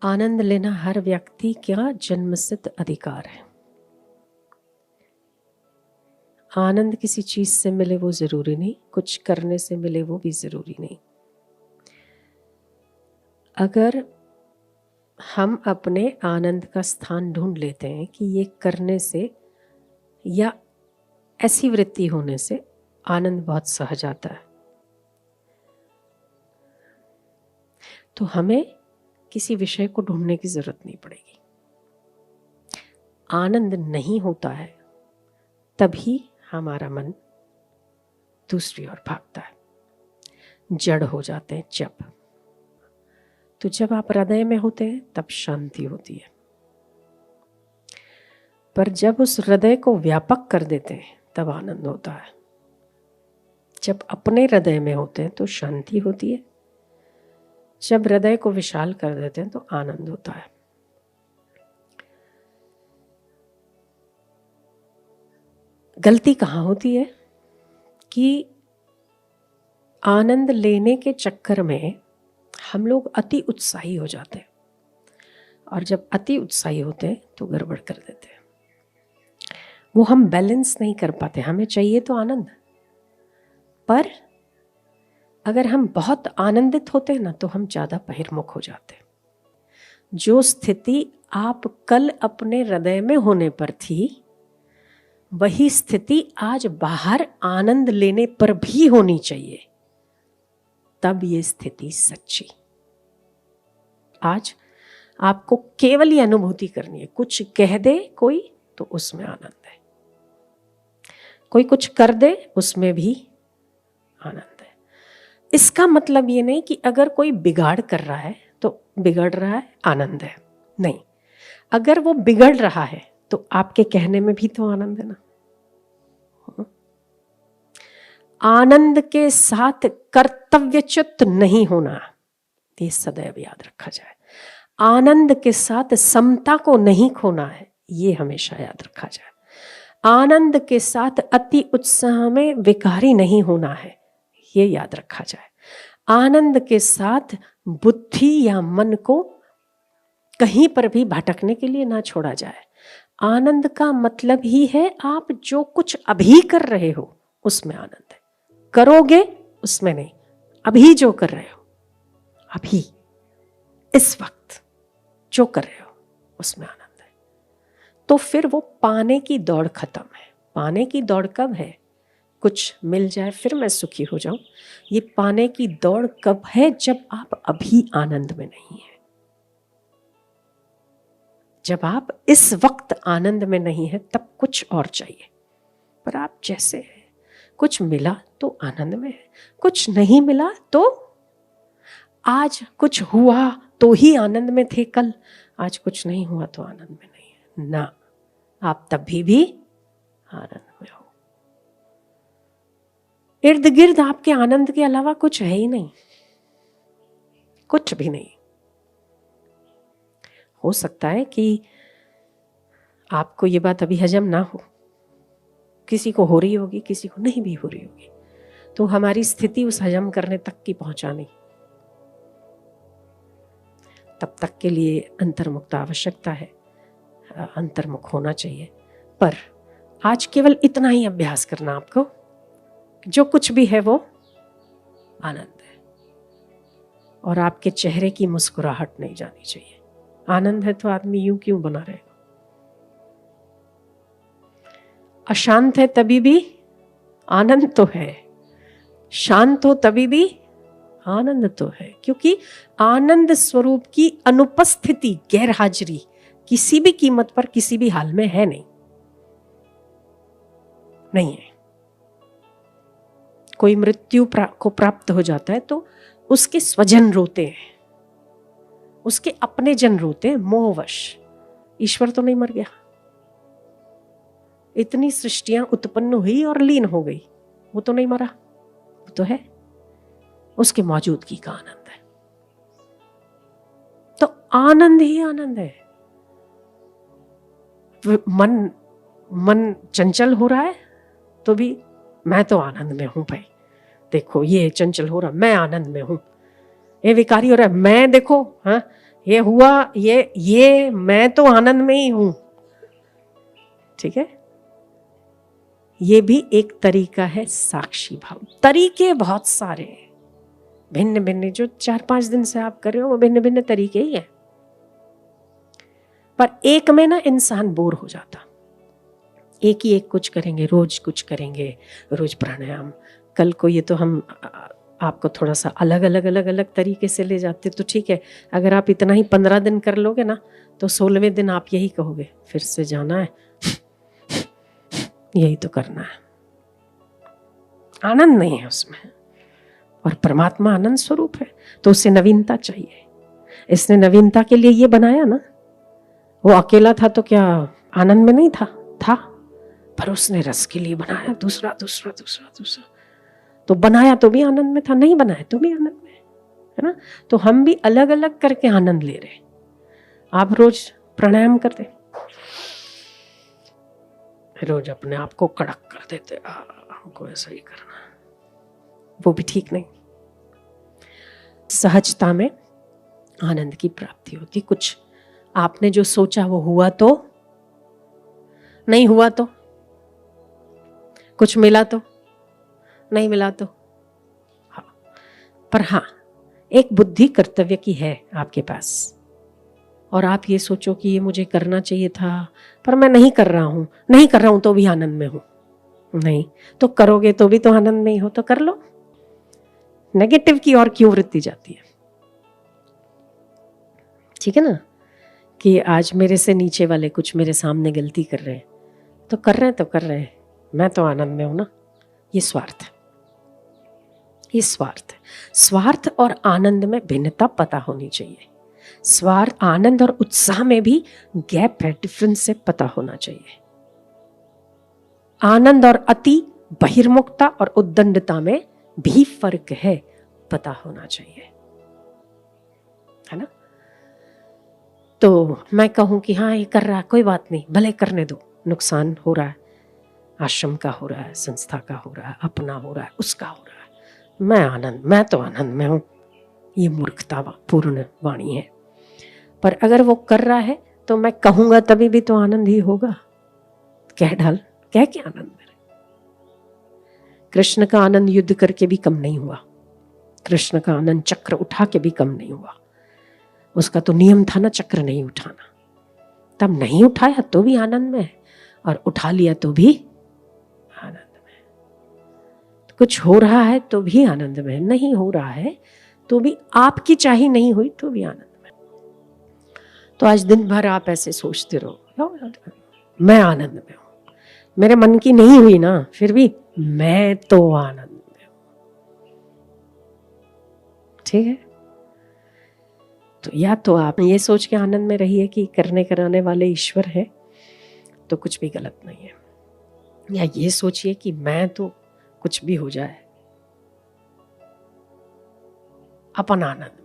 आनंद लेना हर व्यक्ति का जन्मसिद्ध अधिकार है। आनंद किसी चीज से मिले वो जरूरी नहीं, कुछ करने से मिले वो भी जरूरी नहीं। अगर हम अपने आनंद का स्थान ढूंढ लेते हैं कि ये करने से या ऐसी वृत्ति होने से आनंद बहुत सहज आता है, तो हमें किसी विषय को ढूंढने की जरूरत नहीं पड़ेगी। आनंद नहीं होता है तभी हमारा मन दूसरी ओर भागता है, जड़ हो जाते हैं। जब आप हृदय में होते हैं तब शांति होती है, पर जब उस हृदय को व्यापक कर देते हैं तब आनंद होता है। जब अपने हृदय में होते हैं तो शांति होती है, जब हृदय को विशाल कर देते हैं तो आनंद होता है। गलती कहाँ होती है कि आनंद लेने के चक्कर में हम लोग अति उत्साही हो जाते हैं, और जब अति उत्साही होते हैं तो गड़बड़ कर देते हैं। वो हम बैलेंस नहीं कर पाते। हमें चाहिए तो आनंद, पर अगर हम बहुत आनंदित होते हैं ना तो हम ज़्यादा बहिर्मुख हो जाते हैं। जो स्थिति आप कल अपने हृदय में होने पर थी, वही स्थिति आज बाहर आनंद लेने पर भी होनी चाहिए, तब ये स्थिति सच्ची। आज आपको केवल ये अनुभूति करनी है, कुछ कह दे कोई तो उसमें आनंद है, कोई कुछ कर दे उसमें भी आनंद है। इसका मतलब ये नहीं कि अगर कोई बिगाड़ कर रहा है तो बिगड़ रहा है आनंद है, नहीं। अगर वो बिगड़ रहा है तो आपके कहने में भी तो आनंद है ना। आनंद के साथ कर्तव्यच्युत नहीं होना, ये सदैव याद रखा जाए। आनंद के साथ समता को नहीं खोना है, ये हमेशा याद रखा जाए। आनंद के साथ अति उत्साह में विकारी नहीं होना है, ये याद रखा जाए। आनंद के साथ बुद्धि या मन को कहीं पर भी भटकने के लिए ना छोड़ा जाए। आनंद का मतलब ही है आप जो कुछ अभी कर रहे हो उसमें आनंद है, करोगे उसमें नहीं। अभी जो कर रहे हो, अभी इस वक्त जो कर रहे हो उसमें आनंद है, तो फिर वो पाने की दौड़ खत्म है। पाने की दौड़ कब है? कुछ मिल जाए फिर मैं सुखी हो जाऊं। ये पाने की दौड़ कब है? जब आप अभी आनंद में नहीं है, जब आप इस वक्त आनंद में नहीं है, तब कुछ और चाहिए। पर आप जैसे हैं, कुछ मिला तो आनंद में है, कुछ नहीं मिला तो आज कुछ हुआ तो ही आनंद में थे कल, आज कुछ नहीं हुआ तो आनंद में नहीं है ना। आप तभी भी आनंद में हो। इर्द गिर्द आपके आनंद के अलावा कुछ है ही नहीं, कुछ भी नहीं। हो सकता है कि आपको ये बात अभी हजम ना हो, किसी को हो रही होगी, किसी को नहीं भी हो रही होगी, तो हमारी स्थिति उस हजम करने तक की पहुंचा नहीं। तब तक के लिए अंतर्मुक्त आवश्यकता है, अंतर्मुख होना चाहिए। पर आज केवल इतना ही अभ्यास करना आपको, जो कुछ भी है वो आनंद है, और आपके चेहरे की मुस्कुराहट नहीं जानी चाहिए। आनंद है तो आदमी यूं क्यों बना रहेगा? अशांत है तभी भी आनंद तो है, शांत हो तभी भी आनंद तो है, क्योंकि आनंद स्वरूप की अनुपस्थिति, गैर हाजिरी किसी भी कीमत पर किसी भी हाल में है नहीं है। कोई मृत्यु को प्राप्त हो जाता है तो उसके स्वजन रोते हैं, उसके अपने जन रोते हैं मोहवश। ईश्वर तो नहीं मर गया, इतनी सृष्टियां उत्पन्न हुई और लीन हो गई, वो तो नहीं मरा, वो तो है। उसके मौजूदगी का आनंद है, तो आनंद ही आनंद है। मन चंचल हो रहा है तो भी मैं तो आनंद में हूं भाई, देखो ये चंचल हो रहा, मैं आनंद में हूं। ये विकारी हो रहा है, मैं देखो हाँ ये हुआ, ये मैं तो आनंद में ही हूं। ठीक है, ये भी एक तरीका है साक्षी भाव। तरीके बहुत सारे हैं, भिन्न भिन्न, जो 4-5 दिन से आप कर रहे हो वो भिन्न भिन्न तरीके ही है, पर एक में ना इंसान बोर हो जाता। एक ही एक कुछ करेंगे, रोज कुछ करेंगे, रोज प्राणायाम। कल को ये तो हम आपको थोड़ा सा अलग अलग तरीके से ले जाते तो ठीक है। अगर आप इतना ही 15 दिन कर लोगे ना, तो 16वें दिन आप यही कहोगे फिर से जाना है, यही तो करना है। आनंद नहीं है उसमें, और परमात्मा आनंद स्वरूप है, तो उसे नवीनता चाहिए। इसने नवीनता के लिए ये बनाया ना। वो अकेला था तो क्या आनंद में नहीं था? पर उसने रस के लिए बनाया, दूसरा दूसरा दूसरा दूसरा। तो बनाया तो भी आनंद में था, नहीं बनाया तो भी आनंद में, है ना। तो हम भी अलग अलग करके आनंद ले रहे। आप रोज प्राणायाम करते, रोज अपने आप को कड़क कर देते, हमको ऐसा ही करना, वो भी ठीक नहीं। सहजता में आनंद की प्राप्ति होती। कुछ आपने जो सोचा वो हुआ तो नहीं हुआ, तो कुछ मिला तो नहीं मिला, तो हाँ। पर हाँ, एक बुद्धि कर्तव्य की है आपके पास, और आप ये सोचो कि ये मुझे करना चाहिए था पर मैं नहीं कर रहा हूं तो भी आनंद में हूं। नहीं, तो करोगे तो भी तो आनंद में ही हो, तो कर लो। नेगेटिव की ओर क्यों वृत्ति जाती है? ठीक है ना, कि आज मेरे से नीचे वाले कुछ मेरे सामने गलती कर रहे हैं, तो कर रहे हैं तो कर रहे हैं, मैं तो आनंद में हूं ना। ये स्वार्थ है, ये स्वार्थ है। स्वार्थ और आनंद में भिन्नता पता होनी चाहिए। स्वार्थ, आनंद और उत्साह में भी गैप है, डिफरेंस से पता होना चाहिए। आनंद और अति, बहिर्मुखता और उद्दंडता में भी फर्क है, पता होना चाहिए, है ना। तो मैं कहूं कि हाँ ये कर रहा है, कोई बात नहीं, भले करने दो, नुकसान हो रहा है, आश्रम का हो रहा है, संस्था का हो रहा है, अपना हो रहा है, उसका हो रहा है, मैं तो आनंद में हूं, ये मूर्खता पूर्ण वाणी है। पर अगर वो कर रहा है तो मैं कहूंगा तभी भी तो आनंद ही होगा। कह के आनंद में। कृष्ण का आनंद युद्ध करके भी कम नहीं हुआ, कृष्ण का आनंद चक्र उठा के भी कम नहीं हुआ। उसका तो नियम था ना चक्र नहीं उठाना, तब नहीं उठाया तो भी आनंद में, और उठा लिया तो भी आनंद में। तो कुछ हो रहा है तो भी आनंद में, नहीं हो रहा है तो भी, आपकी चाही नहीं हुई तो भी आनंद में। तो आज दिन भर आप ऐसे सोचते रहो, मैं आनंद में हूं, मेरे मन की नहीं हुई ना, फिर भी मैं तो आनंद में हूं। ठीक है, तो या तो आप ये सोच के आनंद में रहिए कि करने कराने वाले ईश्वर है, तो कुछ भी गलत नहीं है, या ये सोचिए कि मैं तो कुछ भी हो जाए, अपन आनंद